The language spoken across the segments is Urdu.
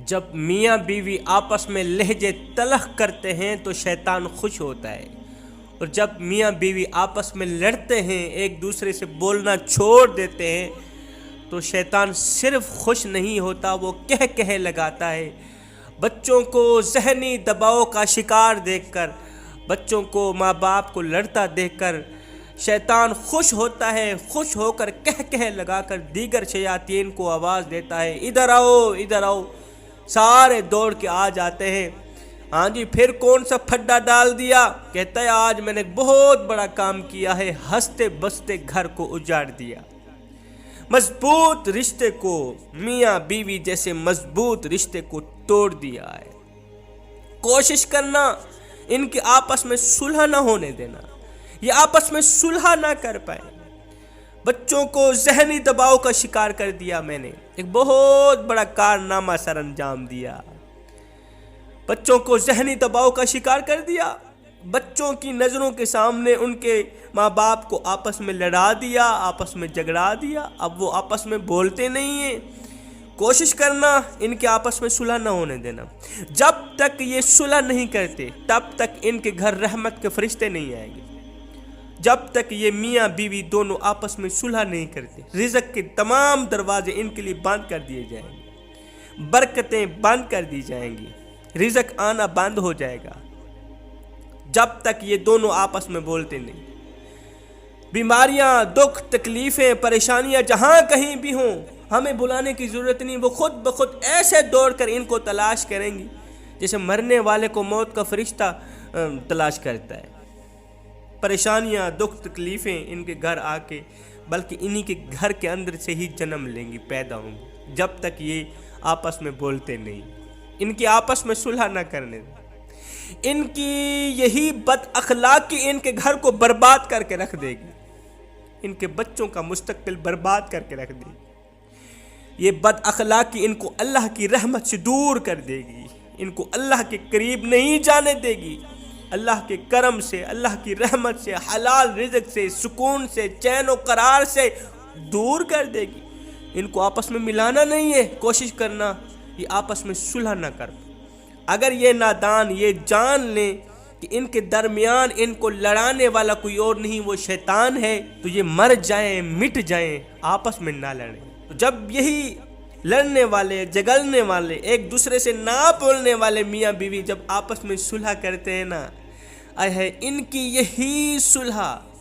جب میاں بیوی آپس میں لہجے تلخ کرتے ہیں تو شیطان خوش ہوتا ہے، اور جب میاں بیوی آپس میں لڑتے ہیں، ایک دوسرے سے بولنا چھوڑ دیتے ہیں، تو شیطان صرف خوش نہیں ہوتا، وہ کہہ لگاتا ہے۔ بچوں کو ذہنی دباؤ کا شکار دیکھ کر، بچوں کو ماں باپ کو لڑتا دیکھ کر شیطان خوش ہوتا ہے، خوش ہو کر کہہ لگا کر دیگر شیاطین کو آواز دیتا ہے، ادھر آؤ ادھر آؤ۔ سارے دوڑ کے آ جاتے ہیں۔ ہاں جی، پھر کون سا پھڈا ڈال دیا؟ کہتا ہے آج میں نے بہت بڑا کام کیا ہے، ہنستے بستے گھر کو اجاڑ دیا۔ مضبوط رشتے کو، میاں بیوی جیسے مضبوط رشتے کو توڑ دیا ہے۔ کوشش کرنا ان کے آپس میں صلح نہ ہونے دینا، یہ آپس میں صلح نہ کر پائے۔ بچوں کو ذہنی دباؤ کا شکار کر دیا میں نے، ایک بہت بڑا کارنامہ سر انجام دیا۔ بچوں کو ذہنی دباؤ کا شکار کر دیا، بچوں کی نظروں کے سامنے ان کے ماں باپ کو آپس میں لڑا دیا، آپس میں جھگڑا دیا، اب وہ آپس میں بولتے نہیں ہیں۔ کوشش کرنا ان کے آپس میں صلح نہ ہونے دینا۔ جب تک یہ صلح نہیں کرتے تب تک ان کے گھر رحمت کے فرشتے نہیں آئیں گے۔ جب تک یہ میاں بیوی دونوں آپس میں صلح نہیں کرتے، رزق کے تمام دروازے ان کے لیے بند کر دیے جائیں گے، برکتیں بند کر دی جائیں گی، رزق آنا بند ہو جائے گا۔ جب تک یہ دونوں آپس میں بولتے نہیں، بیماریاں، دکھ، تکلیفیں، پریشانیاں جہاں کہیں بھی ہوں، ہمیں بلانے کی ضرورت نہیں، وہ خود بخود ایسے دوڑ کر ان کو تلاش کریں گی جیسے مرنے والے کو موت کا فرشتہ تلاش کرتا ہے۔ پریشانیاں، دکھ، تکلیفیں ان کے گھر آ کے، بلکہ انہی کے گھر کے اندر سے ہی جنم لیں گی، پیدا ہوں گی، جب تک یہ آپس میں بولتے نہیں، ان کی آپس میں صلح نہ کرنے دیں۔ ان کی یہی بد اخلاقی ان کے گھر کو برباد کر کے رکھ دے گی، ان کے بچوں کا مستقبل برباد کر کے رکھ دے گی۔ یہ بد اخلاقی ان کو اللہ کی رحمت سے دور کر دے گی، ان کو اللہ کے قریب نہیں جانے دے گی، اللہ کے کرم سے، اللہ کی رحمت سے، حلال رزق سے، سکون سے، چین و قرار سے دور کر دے گی۔ ان کو آپس میں ملانا نہیں ہے، کوشش کرنا یہ آپس میں صلح نہ کر۔ اگر یہ نادان یہ جان لیں کہ ان کے درمیان ان کو لڑانے والا کوئی اور نہیں، وہ شیطان ہے، تو یہ مر جائیں، مٹ جائیں، آپس میں نہ لڑیں۔ تو جب یہی لڑنے والے، جگلنے والے، ایک دوسرے سے نہ بولنے والے میاں بیوی جب آپس میں صلح کرتے ہیں نا، ہے ان کی یہی صلح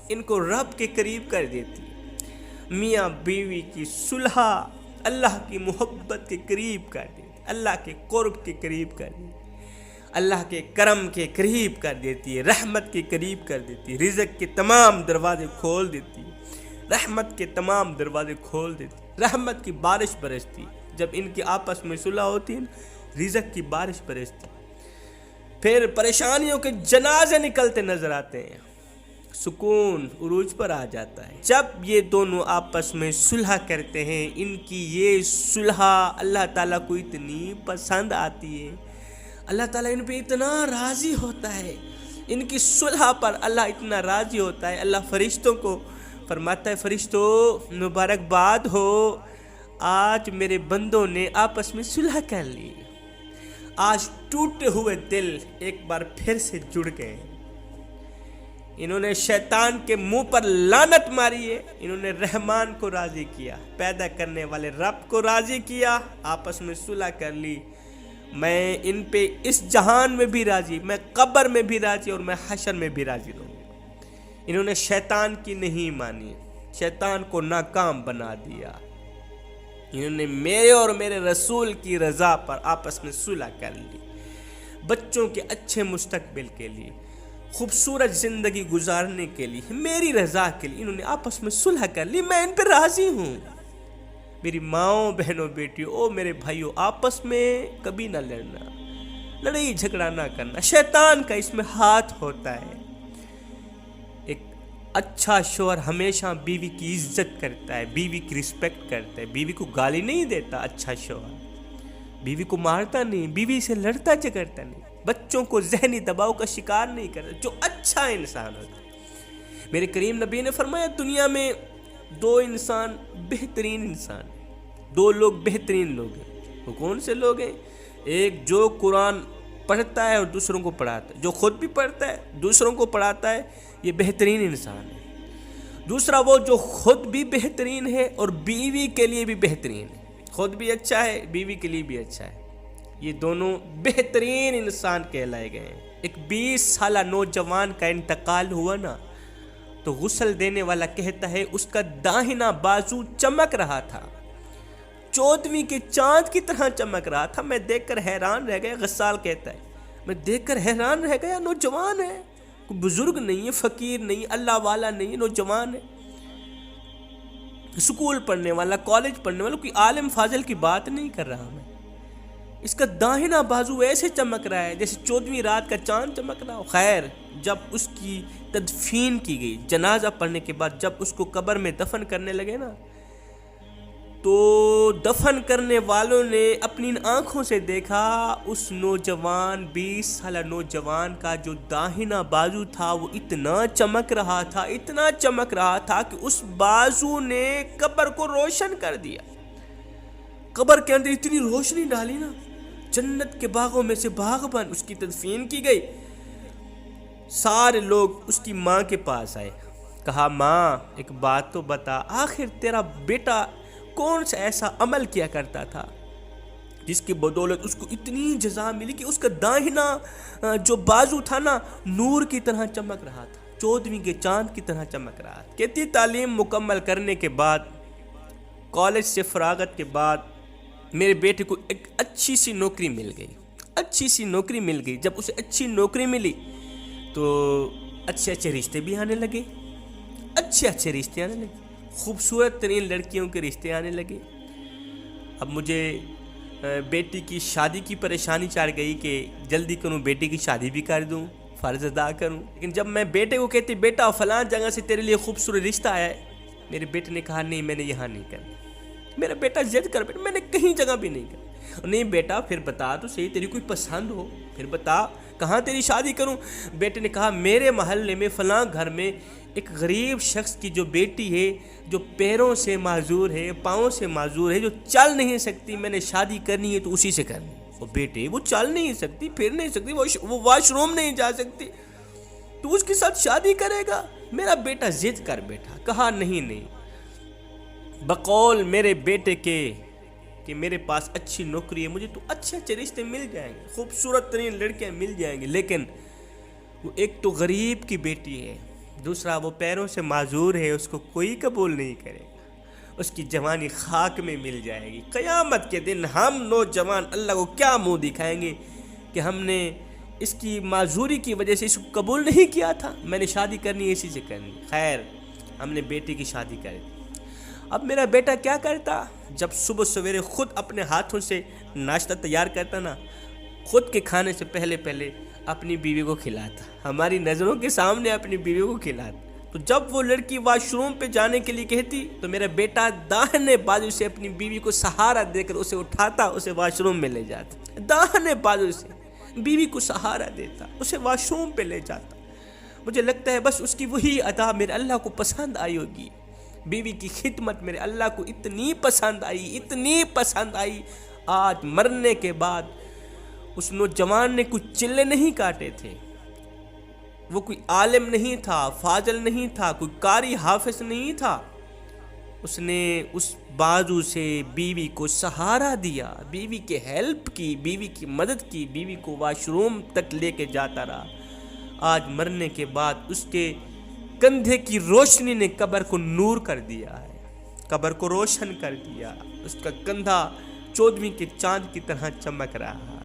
ان کو رب کے قریب کر دیتی ہے۔ میاں بیوی کی صلح اللہ کی محبت کے قریب کر دیتی، اللہ کے قرب کے قریب کر دیتی، اللہ کے کرم کے قریب کر دیتی ہے، رحمت کے قریب کر دیتی ہے، رزق کے تمام دروازے کھول دیتی ہے، رحمت کے تمام دروازے کھول دیتی ہے، رحمت کی بارش برستی جب ان کی آپس میں صلح ہوتی ہے، رزق کی بارش برستی، پھر پریشانیوں کے جنازے نکلتے نظر آتے ہیں، سکون عروج پر آ جاتا ہے۔ جب یہ دونوں آپس میں صلح کرتے ہیں، ان کی یہ صلح اللہ تعالیٰ کو اتنی پسند آتی ہے، اللہ تعالیٰ ان پہ اتنا راضی ہوتا ہے، ان کی صلح پر اللہ اتنا راضی ہوتا ہے، اللہ فرشتوں کو فرماتا ہے، فرشتوں مبارکباد ہو، آج میرے بندوں نے آپس میں صلح کر لی، آج ٹوٹے ہوئے دل ایک بار پھر سے جڑ گئے۔ انہوں نے شیطان کے منہ پر لعنت ماری ہے، انہوں نے رحمان کو راضی کیا، پیدا کرنے والے رب کو راضی کیا، آپس میں صلح کر لی۔ میں ان پہ اس جہان میں بھی راضی، میں قبر میں بھی راضی، اور میں حشر میں بھی راضی رہوں گا۔ انہوں نے شیطان کی نہیں مانی، شیطان کو ناکام بنا دیا، انہوں نے میرے اور میرے رسول کی رضا پر آپس میں صلح کر لی۔ بچوں کے اچھے مستقبل کے لیے، خوبصورت زندگی گزارنے کے لیے، میری رضا کے لیے انہوں نے آپس میں صلح کر لی، میں ان پہ راضی ہوں۔ میری ماؤں، بہنوں، بیٹیوں، او میرے بھائیوں، آپس میں کبھی نہ لڑنا، لڑائی جھگڑا نہ کرنا، شیطان کا اس میں ہاتھ ہوتا ہے۔ ایک اچھا شوہر ہمیشہ بیوی کی عزت کرتا ہے، بیوی کی رسپیکٹ کرتا ہے، بیوی کو گالی نہیں دیتا، اچھا شوہر بیوی کو مارتا نہیں، بیوی سے لڑتا جھگڑتا نہیں، بچوں کو ذہنی دباؤ کا شکار نہیں کرتا، جو اچھا انسان ہوتا ہے۔ میرے کریم نبی نے فرمایا، دنیا میں دو انسان بہترین انسان، دو لوگ بہترین لوگ ہیں، وہ کون سے لوگ ہیں؟ ایک جو قرآن پڑھتا ہے اور دوسروں کو پڑھاتا ہے، جو خود بھی پڑھتا ہے دوسروں کو پڑھاتا ہے، یہ بہترین انسان ہے۔ دوسرا وہ جو خود بھی بہترین ہے اور بیوی کے لیے بھی بہترین ہے، خود بھی اچھا ہے بیوی کے لیے بھی اچھا ہے، یہ دونوں بہترین انسان کہلائے گئے ہیں۔ ایک 20 سالہ نوجوان کا انتقال ہوا نا، تو غسل دینے والا کہتا ہے اس کا داہنا بازو چمک رہا تھا، 14ویں کے چاند کی طرح چمک رہا تھا، میں دیکھ کر حیران رہ گیا۔ غسال کہتا ہے میں دیکھ کر حیران رہ گیا، نوجوان ہے، کوئی بزرگ نہیں ہے، فقیر نہیں، اللہ والا نہیں ہے، نوجوان ہے، اسکول پڑھنے والا، کالج پڑھنے والا، کوئی عالم فاضل کی بات نہیں کر رہا میں، اس کا داہنا بازو ایسے چمک رہا ہے جیسے 14ویں رات کا چاند چمک رہا ہو۔ خیر، جب اس کی تدفین کی گئی، جنازہ پڑھنے کے بعد جب اس کو قبر میں دفن کرنے لگے نا، تو دفن کرنے والوں نے اپنی آنکھوں سے دیکھا اس نوجوان 20 سالہ نوجوان کا جو داہنا بازو تھا وہ اتنا چمک رہا تھا، اتنا چمک رہا تھا کہ اس بازو نے قبر کو روشن کر دیا، قبر کے اندر اتنی روشنی ڈالی نا، جنت کے باغوں میں سے باغ بن۔ اس کی تدفین کی گئی، سارے لوگ اس کی ماں کے پاس آئے، کہا ماں ایک بات تو بتا، آخر تیرا بیٹا کون سا ایسا عمل کیا کرتا تھا جس کی بدولت اس کو اتنی جزا ملی کہ اس کا داہنا جو بازو تھا نا نور کی طرح چمک رہا تھا، 14ویں کے چاند کی طرح چمک رہا تھا۔ کہتی تعلیم مکمل کرنے کے بعد، کالج سے فراغت کے بعد میرے بیٹے کو ایک اچھی سی نوکری مل گئی، اچھی سی نوکری مل گئی۔ جب اسے اچھی نوکری ملی تو اچھے اچھے رشتے بھی آنے لگے، اچھے اچھے رشتے آنے لگے، خوبصورت ترین لڑکیوں کے رشتے آنے لگے۔ اب مجھے بیٹی کی شادی کی پریشانی چڑھ گئی کہ جلدی کروں، بیٹی کی شادی بھی کر دوں، فرض ادا کروں۔ لیکن جب میں بیٹے کو کہتی بیٹا فلاں جگہ سے تیرے لیے خوبصورت رشتہ آیا ہے، میرے بیٹے نے کہا نہیں میں نے یہاں نہیں کرنا۔ میرا بیٹا ضد کر بیٹا میں نے کہیں جگہ بھی نہیں کرنا۔ نہیں بیٹا پھر بتا تو صحیح، تیری کوئی پسند ہو پھر بتا کہاں تیری شادی کروں۔ بیٹے نے کہا میرے محلے میں فلاں گھر میں ایک غریب شخص کی جو بیٹی ہے، جو پیروں سے معذور ہے، پاؤں سے معذور ہے، جو چل نہیں سکتی، میں نے شادی کرنی ہے تو اسی سے کرنی ہے۔ وہ بیٹے وہ چل نہیں سکتی، پھر نہیں سکتی، وہ واش روم نہیں جا سکتی، تو اس کے ساتھ شادی کرے گا؟ میرا بیٹا ضد کر بیٹھا، کہا نہیں، بقول میرے بیٹے کے کہ میرے پاس اچھی نوکری ہے، مجھے تو اچھے اچھے رشتے مل جائیں گے، خوبصورت ترین لڑکیاں مل جائیں گی، لیکن وہ ایک تو غریب کی بیٹی ہے، دوسرا وہ پیروں سے معذور ہے، اس کو کوئی قبول نہیں کرے گا، اس کی جوانی خاک میں مل جائے گی۔ قیامت کے دن ہم نوجوان اللہ کو کیا منہ دکھائیں گے کہ ہم نے اس کی معذوری کی وجہ سے اس کو قبول نہیں کیا تھا، میں نے شادی کرنی ہے اسی سے کرنی۔ خیر ہم نے بیٹی کی شادی کر دی۔ اب میرا بیٹا کیا کرتا، جب صبح سویرے خود اپنے ہاتھوں سے ناشتہ تیار کرتا نا، خود کے کھانے سے پہلے اپنی بیوی کو کھلاتا، ہماری نظروں کے سامنے اپنی بیوی کو کھلاتا۔ تو جب وہ لڑکی واش روم پہ جانے کے لیے کہتی تو میرا بیٹا داہنے بازو سے اپنی بیوی کو سہارا دے کر اسے اٹھاتا، اسے واش روم میں لے جاتا، داہنے بازو سے بیوی کو سہارا دیتا، اسے واش روم پہ لے جاتا۔ مجھے لگتا ہے بس اس کی وہی ادا میرے اللہ کو پسند آئی ہوگی، بیوی کی خدمت میرے اللہ کو اتنی پسند آئی، آج مرنے کے بعد اس نوجوان نے کچھ چلے نہیں کاٹے تھے، وہ کوئی عالم نہیں تھا، فاضل نہیں تھا، کوئی قاری حافظ نہیں تھا، اس نے اس بازو سے بیوی کو سہارا دیا، بیوی کے ہیلپ کی، بیوی کی مدد کی، بیوی کو واش روم تک لے کے جاتا رہا۔ آج مرنے کے بعد اس کے کندھے کی روشنی نے قبر کو نور کر دیا ہے، قبر کو روشن کر دیا، اس کا کندھا 14ویں کے چاند کی طرح چمک رہا ہے۔